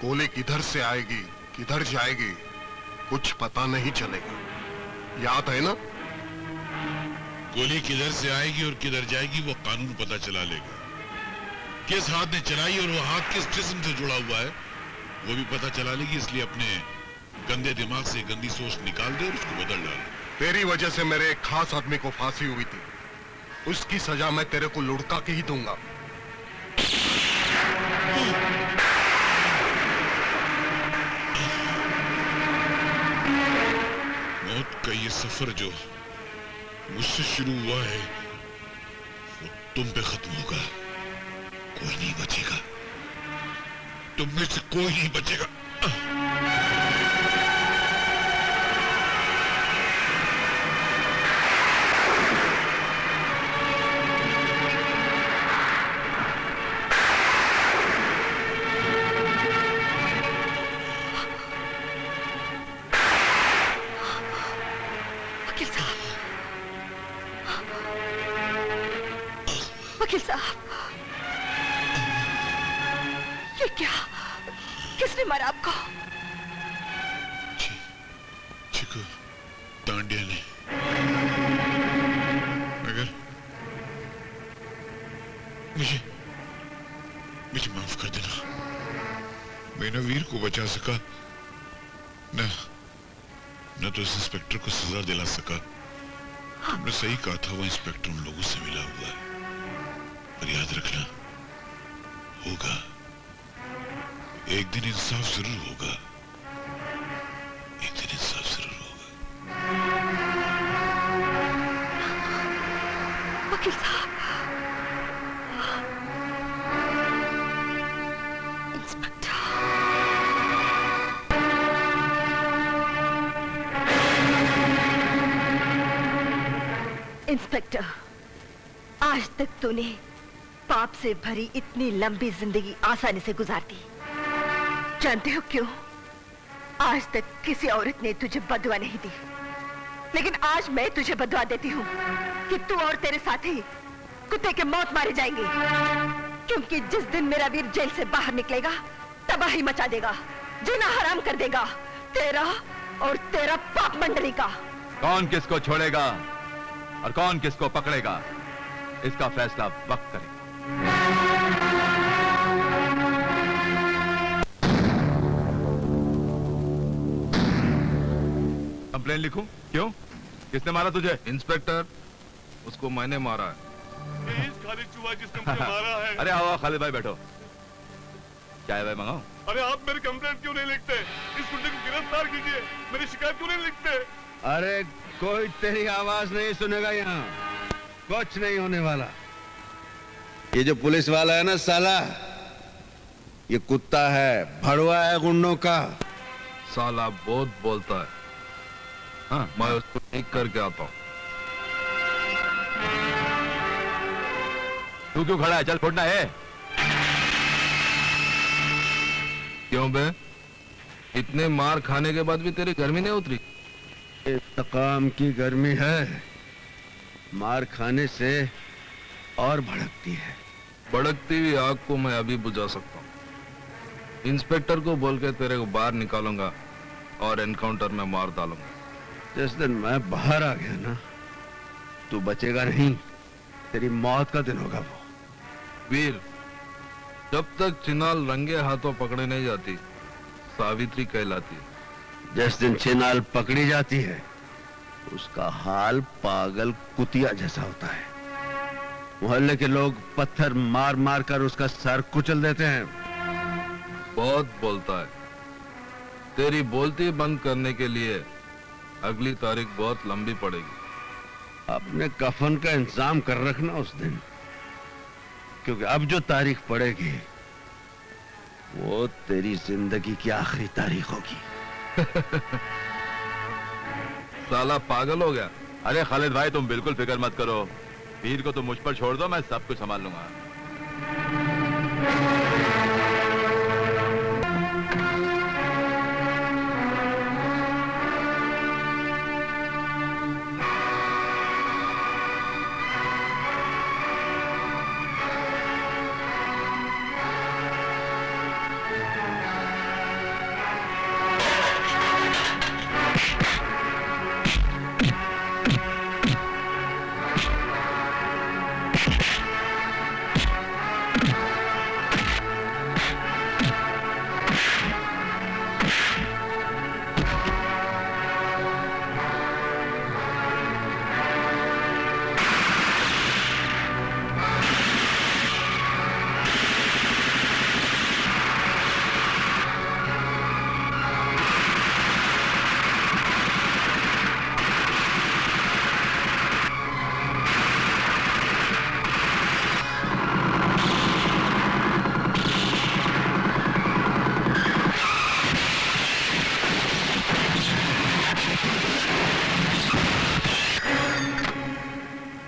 गोली किधर से आएगी किधर जाएगी कुछ पता नहीं चलेगा, याद है ना? गोली किधर से आएगी और किधर जाएगी वो कानून पता चला लेगा। किस हाथ ने चलाई और वो हाथ किस जिस्म से जुड़ा हुआ है वो भी पता चला लेगी। इसलिए अपने गंदे दिमाग से गंदी सोच निकाल दे और उसको बदल डाल। तेरी वजह से मेरे एक खास आदमी को फांसी हुई थी, उसकी सजा मैं तेरे को लुढ़का के ही दूंगा। मौत का ये सफर जो मुझसे शुरू हुआ है वो तुम पे खत्म होगा। कोई नहीं बचेगा, तुम में से कोई नहीं बचेगा। वकील साहब, ये क्या? किसने मारा आपको? चिकू तांडिया ने। मगर मुझे माफ कर देना। मैं न वीर को बचा सका न तो इस इंस्पेक्टर को सजा दिला सका। तुमने सही कहा था, वो इंस्पेक्टर उन लोगों से मिला हुआ है। पर याद रखना, होगा एक दिन इंसाफ जरूर होगा, एक दिन इंसाफ जरूर होगा। वकील साहब, इंस्पेक्टर, आज तक तूने पाप से भरी इतनी लंबी जिंदगी आसानी से गुजार दी। जानते हो क्यों? आज तक किसी औरत ने तुझे बदुआ नहीं दी, लेकिन आज मैं तुझे बदुआ देती हूँ कि तू और तेरे साथी कुत्ते के मौत मारे जाएंगे, क्योंकि जिस दिन मेरा वीर जेल से बाहर निकलेगा तबाही मचा देगा, जीना हराम कर देगा तेरा और तेरा पाप मंडली का। कौन किसको छोड़ेगा और कौन किसको पकड़ेगा, इसका फैसला वक्त करेगा। कंप्लेन लिखूं? क्यों? किसने मारा तुझे? इंस्पेक्टर, उसको मैंने मारा है। खालिद चुहा जिसने मुझे मारा है। अरे आओ खालिद भाई, बैठो। चाय भाई मंगाओ? अरे आप मेरी कंप्लेंट क्यों नहीं लिखते? इस गुंडे को गिरफ्तार कीजिए, मेरी शिकायत क्यों नहीं लिखते? अरे कोई तेरी आवाज नहीं सुनेगा यहाँ, कुछ नहीं होने वाला। ये जो पुलिस वाला है ना साला, ये कुत्ता है, भड़वा है गुंडों का। साला बहुत बोलता है। हाँ, मैं उसको ठीक करके आता हूँ। तू क्यों खड़ा है? चल फोड़ना है। क्यों बे? इतने मार खाने के बाद भी तेरी गर्मी नहीं उतरी? इंतकाम की गर्मी है, मार खाने से और भड़कती है। भड़कती हुई आग को मैं अभी बुझा सकता हूँ। इंस्पेक्टर को बोल के तेरे को बाहर निकालूंगा और एनकाउंटर में मार डालूंगा। जिस दिन मैं बाहर आ गया ना, तू बचेगा नहीं, तेरी मौत का दिन होगा वो। वीर, जब तक चिनाल रंगे हाथों पकड़े नहीं जाती, सावित्री कहलाती है। जिस दिन चिनाल पकड़ी जाती है, उसका हाल पागल कुतिया जैसा होता है। मोहल्ले के लोग पत्थर मार मार कर उसका सर कुचल देते हैं। बहुत बोलता है। तेरी बोलती बंद करने के लिए अगली तारीख बहुत लंबी पड़ेगी। अपने कफन का इंतजाम कर रखना उस दिन, क्योंकि अब जो तारीख पड़ेगी वो तेरी जिंदगी की आखिरी तारीख होगी। साला पागल हो गया। अरे खालिद भाई, तुम बिल्कुल फिक्र मत करो। वीर को तो मुझ पर छोड़ दो, मैं सब कुछ संभाल लूंगा।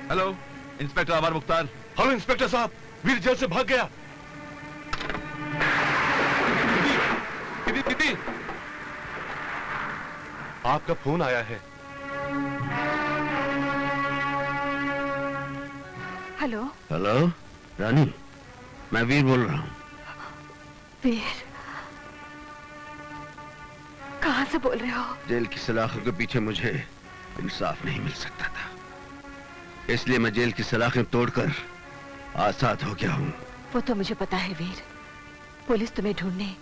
हेलो, इंस्पेक्टर अमर मुख्तार। हेलो इंस्पेक्टर साहब, वीर जेल से भाग गया। दीदी, आपका फोन आया है। हेलो। हेलो रानी, मैं वीर बोल रहा हूँ। वीर, कहाँ से बोल रहे हो? जेल की सलाखों के पीछे मुझे इंसाफ नहीं मिल सकता था, इसलिए मैं जेल की सलाखें तोड़कर आजाद हो गया हूँ। वो तो मुझे पता है वीर। पुलिस तुम्हें ढूंढने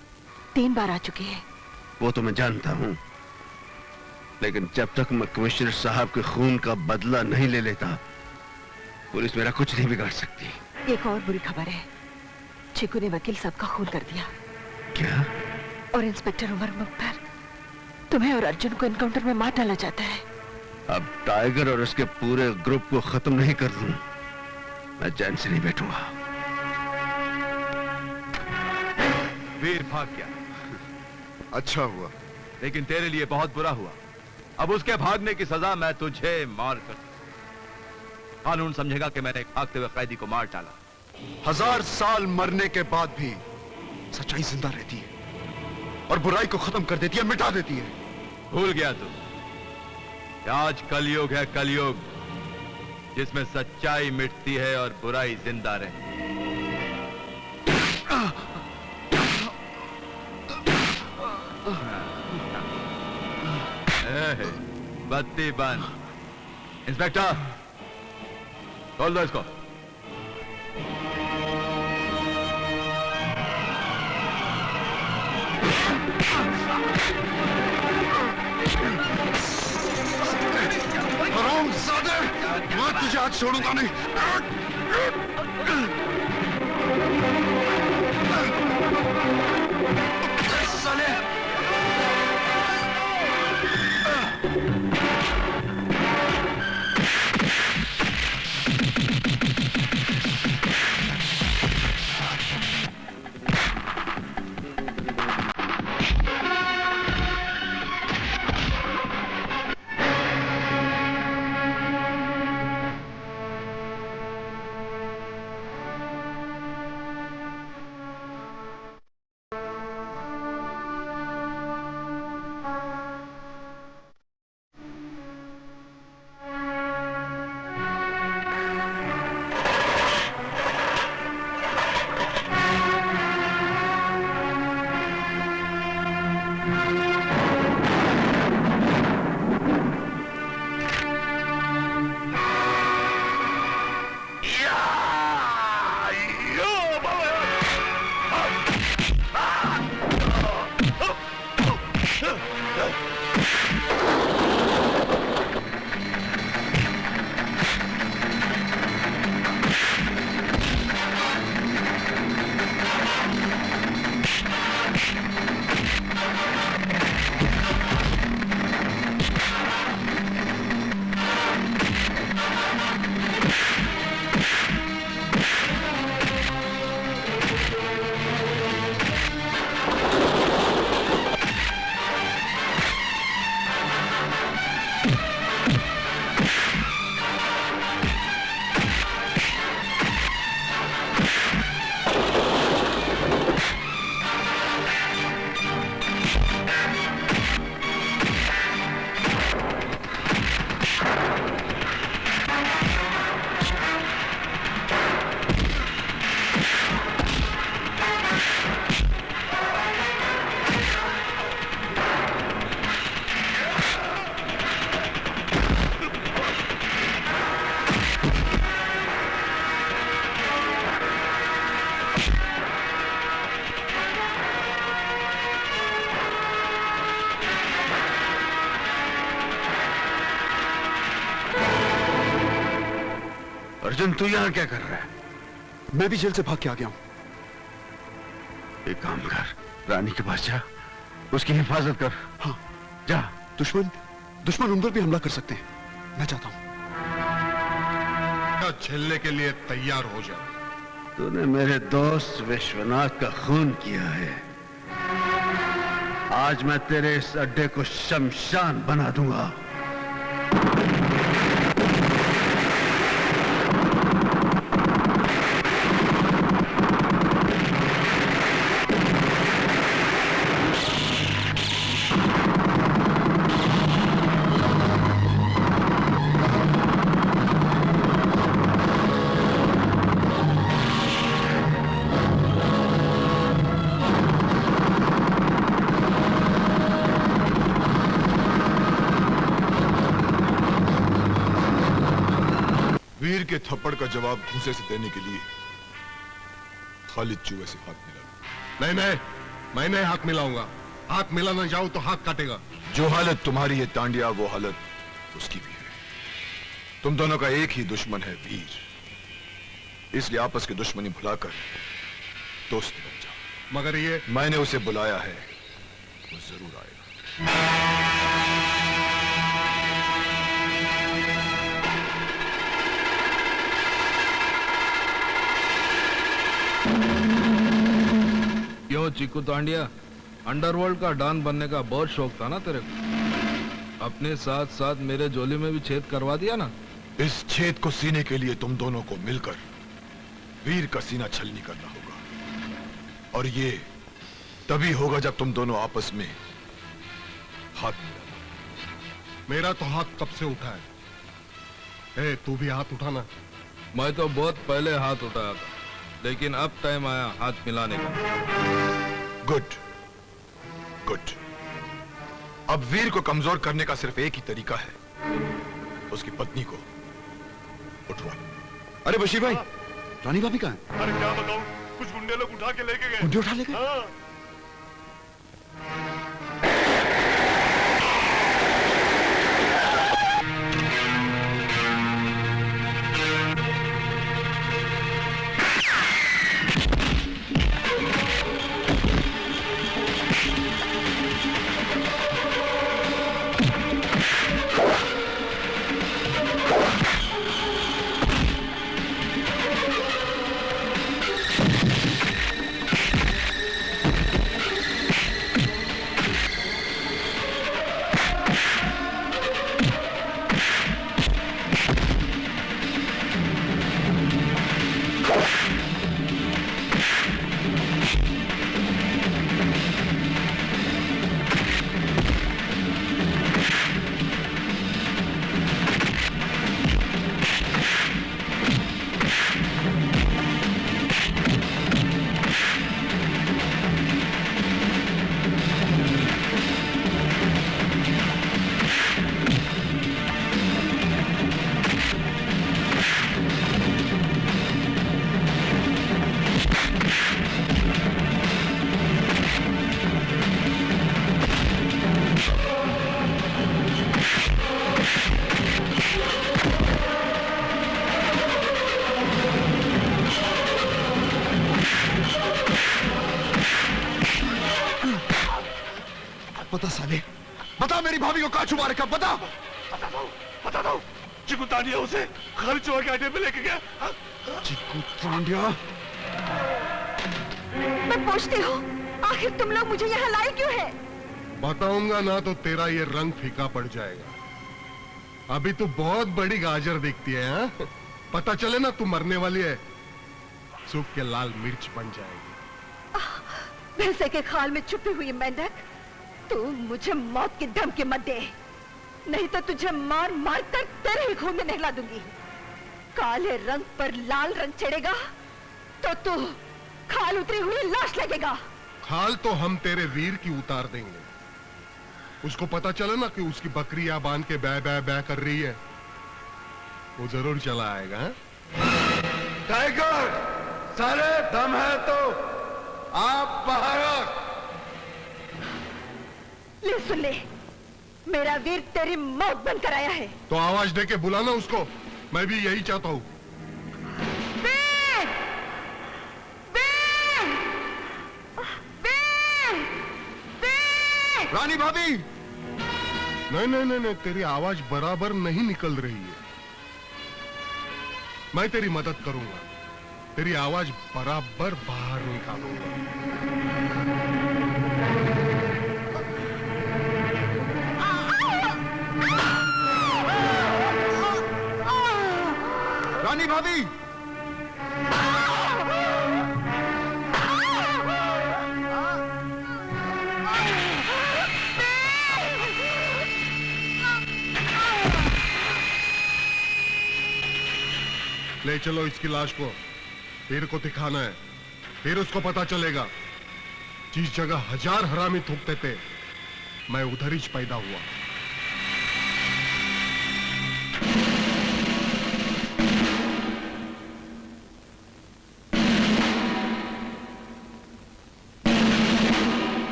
3 बार आ चुकी है। वो तो मैं जानता हूँ, लेकिन जब तक मैं कमिश्नर साहब के खून का बदला नहीं ले लेता, पुलिस मेरा कुछ नहीं बिगाड़ सकती। एक और बुरी खबर है, चीकू ने वकील साहब का खून कर दिया। क्या? और इंस्पेक्टर उमर मुख्तार, तुम्हें और अर्जुन को एनकाउंटर में मार डाला जाता है। अब टाइगर और उसके पूरे ग्रुप को खत्म नहीं कर दूं, मैं चैन से नहीं बैठूंगा। वीर भाग गया। अच्छा हुआ, लेकिन तेरे लिए बहुत बुरा हुआ। अब उसके भागने की सजा मैं तुझे मार कर, कानून समझेगा कि मैंने एक भागते हुए कैदी को मार डाला। 1000 साल मरने के बाद भी सच्चाई जिंदा रहती है और बुराई को खत्म कर देती है, मिटा देती है। भूल गया तू, आज कलयुग है, कलयुग, जिसमें सच्चाई मिटती है और बुराई जिंदा रहती है। बत्ती बंद। इंस्पेक्टर, खोल दो इसको। हरामजादे, मैं तुझे आज छोड़ूंगा नहीं। साले! अर्जुन तू यहाँ क्या कर रहा है? मैं भी जेल से भाग के आ गया हूं। एक काम कर, रानी के पास जा, उसकी हिफाजत कर। हाँ जा। दुश्मन उन पर भी हमला कर सकते हैं। मैं चाहता हूं। झेलने के लिए तैयार हो जा। तूने मेरे दोस्त विश्वनाथ का खून किया है, आज मैं तेरे इस अड्डे को शमशान बना दूंगा। वीर के थप्पड़ का जवाब घूंसे से देने के लिए खालिद चूहे से हाथ मिला। नहीं, मैं नहीं हाथ मिलाऊंगा। हाथ मिलाना जाऊं तो हाथ काटेगा। जो हालत तुम्हारी है तांडिया, वो हालत उसकी भी है। तुम दोनों का एक ही दुश्मन है, वीर। इसलिए आपस की दुश्मनी भुलाकर दोस्त बन जाओ। मगर ये मैंने उसे बुलाया है, वो जरूर आएगा। क्यों चीकू तांडिया, अंडरवर्ल्ड का डॉन बनने का बहुत शौक था ना तेरे को? अपने साथ साथ मेरे झोली में भी छेद करवा दिया ना। इस छेद को सीने के लिए तुम दोनों को मिलकर वीर का सीना छलनी करना होगा, और ये तभी होगा जब तुम दोनों आपस में हाथ मिलाना। मेरा तो हाथ कब से उठा है। तू भी हाथ उठाना। मैं तो बहुत पहले हाथ उठाया था, लेकिन अब टाइम आया हाथ मिलाने का। गुड। अब वीर को कमजोर करने का सिर्फ एक ही तरीका है, उसकी पत्नी को उठवा। अरे बशीर भाई, रानी भाभी कहाँ है? अरे क्या बताऊं, कुछ गुंडे लोग उठा के लेके गए। गुंडे उठा ले गए? हाँ। बता साले, बता मेरी भाभी को कहाँ छुपा रखा, बता। बता दो। चिकू तांडिया उसे खालिद चूहे के अड्डे पे लेके गया। चिकू तांडिया? मैं पूछती हूँ, आखिर तुम लोग मुझे यहाँ लाए क्यों है? बताऊंगा ना तो तेरा ये रंग फीका पड़ जाएगा। अभी तू बहुत बड़ी गाजर दिखती है, हाँ? पता चले ना तू मरने वाली है, सूख के लाल मिर्च बन जाएगी। भैंसे के खाल में छुपी हुई मेंढक, तू मुझे मौत की धमकी मत दे, नहीं तो तुझे मार मार कर तेरे ही खून में नहला दूंगी। काले रंग पर लाल रंग चढ़ेगा तो तू खाल उतरी हुई लाश लगेगा। खाल तो हम तेरे वीर की उतार देंगे। उसको पता चला ना कि उसकी बकरी यहाँ बांध के बै बै बै कर रही है, वो जरूर चला आएगा। टाइगर, सारे दम है तो आप बाहर आ। ले सुन ले, मेरा वीर तेरी मौत बंद कराया है। तो आवाज दे के बुलाना उसको, मैं भी यही चाहता हूँ। रानी भाभी, नहीं नहीं नहीं नहीं, तेरी आवाज बराबर नहीं निकल रही है। मैं तेरी मदद करूंगा, तेरी आवाज बराबर बाहर निकालूंगा। रानी भाभी, ले चलो इसकी लाश को, फिर को दिखाना है, फिर उसको पता चलेगा जिस जगह 1000 हरामी थूकते थे मैं उधर ही पैदा हुआ।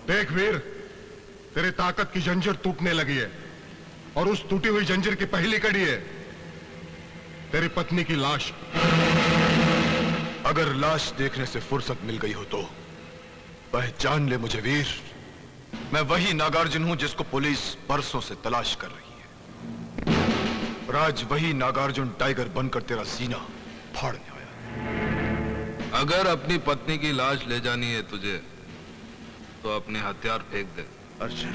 देख वीर, तेरे ताकत की जंजीर टूटने लगी है और उस टूटी हुई जंजीर की पहली कड़ी है तेरी पत्नी की लाश। अगर लाश देखने से फुर्सत मिल गई हो तो पहचान ले मुझे वीर, मैं वही नागार्जुन हूं जिसको पुलिस बरसों से तलाश कर रही है। और आज वही नागार्जुन टाइगर बनकर तेरा सीना फाड़ने आया। अगर अपनी पत्नी की लाश ले जानी है तुझे तो अपने हथियार फेंक दे। अर्जुन,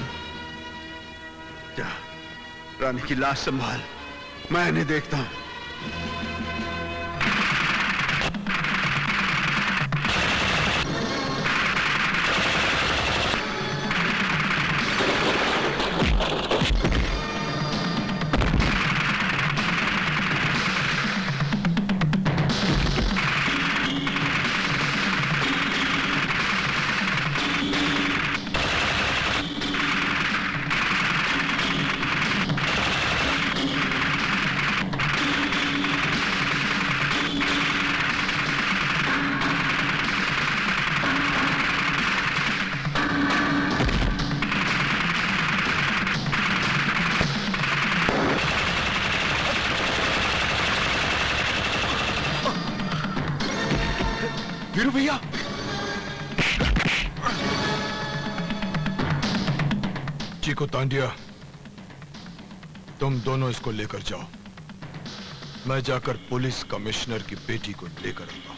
जा रानी की लाश संभाल, मैं नहीं देखता हूं। वीरू भैया, चीकू तांडिया, तुम दोनों इसको लेकर जाओ। मैं जाकर पुलिस कमिश्नर की बेटी को लेकर आता हूं।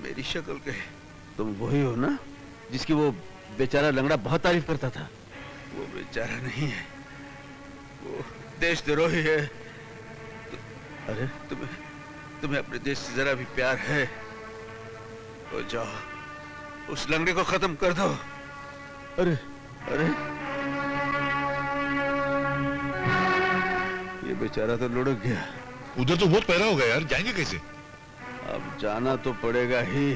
मेरी शक्ल के तुम वही हो ना जिसकी वो बेचारा लंगड़ा बहुत तारीफ करता था? वो बेचारा नहीं है, वो देशद्रोही है। अरे तुम्हें अपने देश से जरा भी प्यार है तो जाओ उस लंगड़े को खत्म कर दो। अरे अरे ये बेचारा तो लुढ़क गया। उधर तो बहुत पैरा होगा यार, जाएंगे कैसे? अब जाना तो पड़ेगा ही,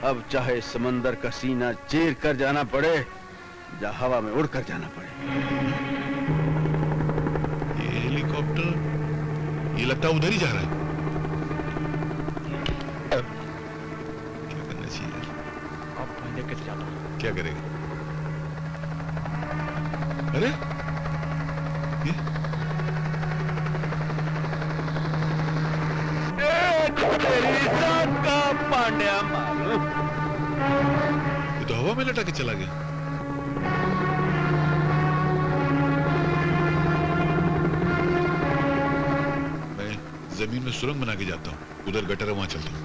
अब चाहे समंदर का सीना चीर कर जाना पड़े या हवा में उड़कर जाना पड़े। ये हेलीकॉप्टर, ये लगता है उधर ही जा रहा है। क्या करना चाहिए? अब मैं लेकर जाता हूं। क्या करेगा? अरे तेरी जान का पांड्या मालूम। ये तो हवा में लटा के चला गया। मैं जमीन में सुरंग बना के जाता हूँ, उधर गटर है, वहां चलता हूँ।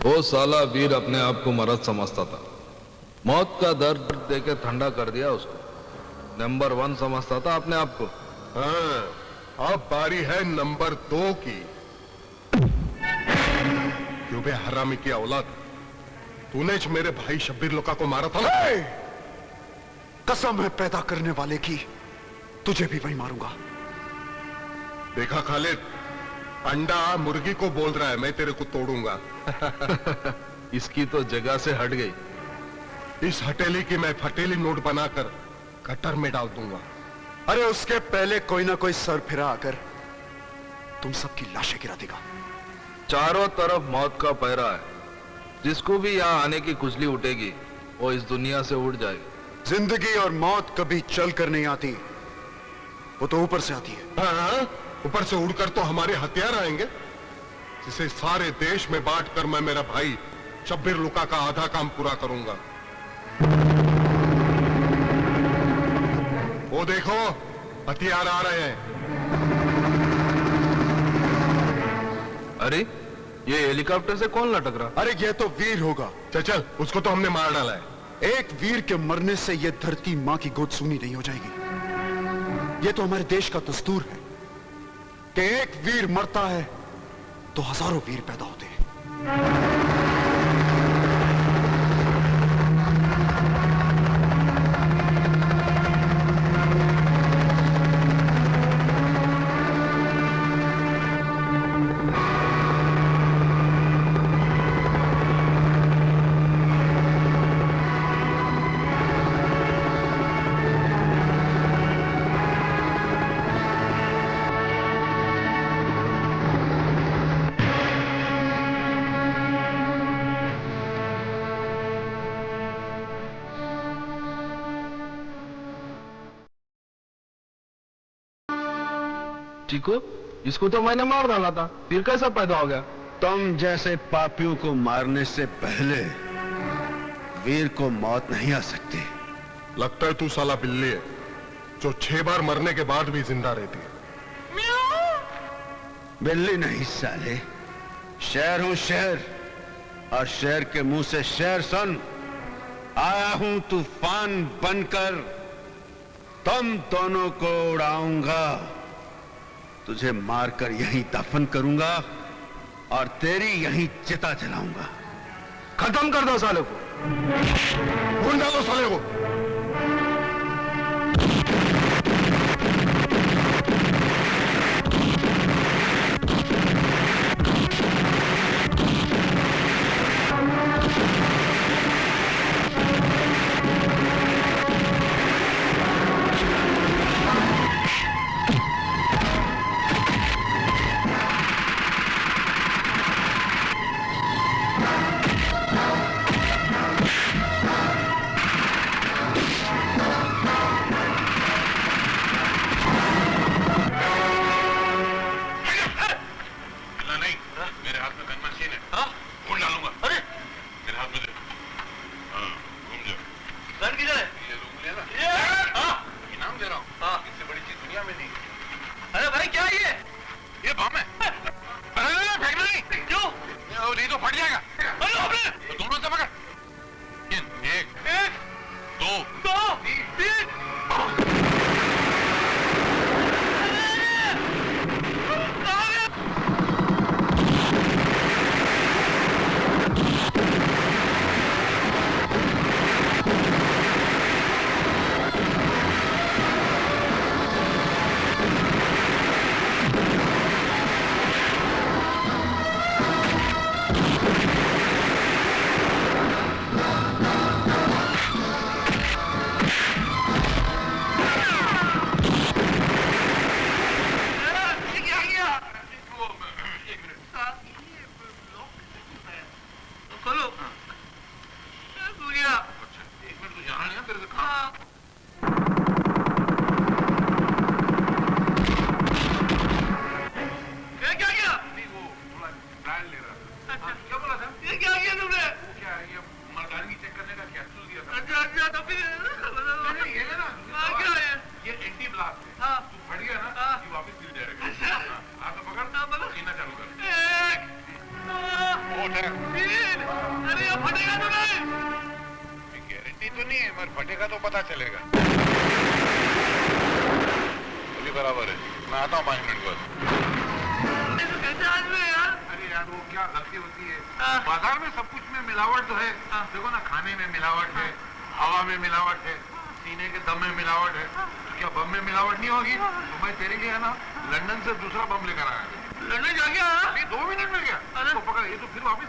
वो साला वीर अपने आप को मर्द समझता था। मौत का दर्द देके ठंडा कर दिया उसको। नंबर 1 समझता था अपने आप को। हाँ, अब बारी है नंबर 2 की। क्यों बे हरामी की औलाद, तूने ज मेरे भाई शब्बीर लोका को मारा था ना? कसम है पैदा करने वाले की, तुझे भी वही मारूंगा। देखा खालिद, अंडा मुर्गी को बोल रहा है मैं तेरे को तोड़ूंगा। इसकी तो जगह से हट गई। इस हथेली की मैं फटेली नोट बनाकर गटर में डाल दूंगा। अरे उसके पहले कोई ना कोई सर फिरा आकर तुम सबकी लाशें गिरा देगा। चारों तरफ मौत का पहरा है, जिसको भी यहाँ आने की खुजली उठेगी वो इस दुनिया से उड़ जाएगी। जिंदगी और मौत कभी चल कर नहीं आती, वो तो ऊपर से आती है। हाँ, ऊपर से उड़कर तो हमारे हथियार आएंगे, जिसे सारे देश में बांटकर मैं मेरा भाई शब्बीर लुका का आधा काम पूरा करूंगा। वो देखो, हथियार आ रहे हैं। अरे ये हेलीकॉप्टर से कौन लटक रहा? अरे ये तो वीर होगा। चल चल, उसको तो हमने मार डाला है। एक वीर के मरने से ये धरती मां की गोद सूनी नहीं हो जाएगी। ये तो हमारे देश का दस्तूर है कि एक वीर मरता है तो हजारों वीर पैदा होते हैं। चीकू, इसको तो मैंने मार डाला था, फिर कैसा पैदा हो गया? तुम जैसे पापियों को मारने से पहले वीर को मौत नहीं आ सकती। लगता है तू साला बिल्ली है, जो 6 बार मरने के बाद भी जिंदा रहती है। बिल्ली नहीं साले, शेर हूं शेर, और शेर के मुंह से शेर सुन। आया हूं तूफान बनकर, तुम दोनों को उड़ाऊंगा, तुझे मारकर यहीं दफन करूंगा और तेरी यहीं चिता जलाऊंगा। खत्म कर दो साले को। ढूंढ डालो साले को। आएगी तो नहीं, मगर फटेगा तो पता चलेगा। अभी बराबर है, मैं आता हूँ 5 मिनट बाद। अरे यार वो क्या गलती होती है, बाजार में सब कुछ में मिलावट तो है। देखो ना, खाने में मिलावट है, हवा में मिलावट है, सीने के दम में मिलावट है। तो क्या बम में मिलावट नहीं होगी? तो मैं तेरे लिए है ना लंदन से दूसरा बम लेकर आया। लंदन जा गया? अभी 2 मिनट में गया। तो पकड़, ये तो फिर वापस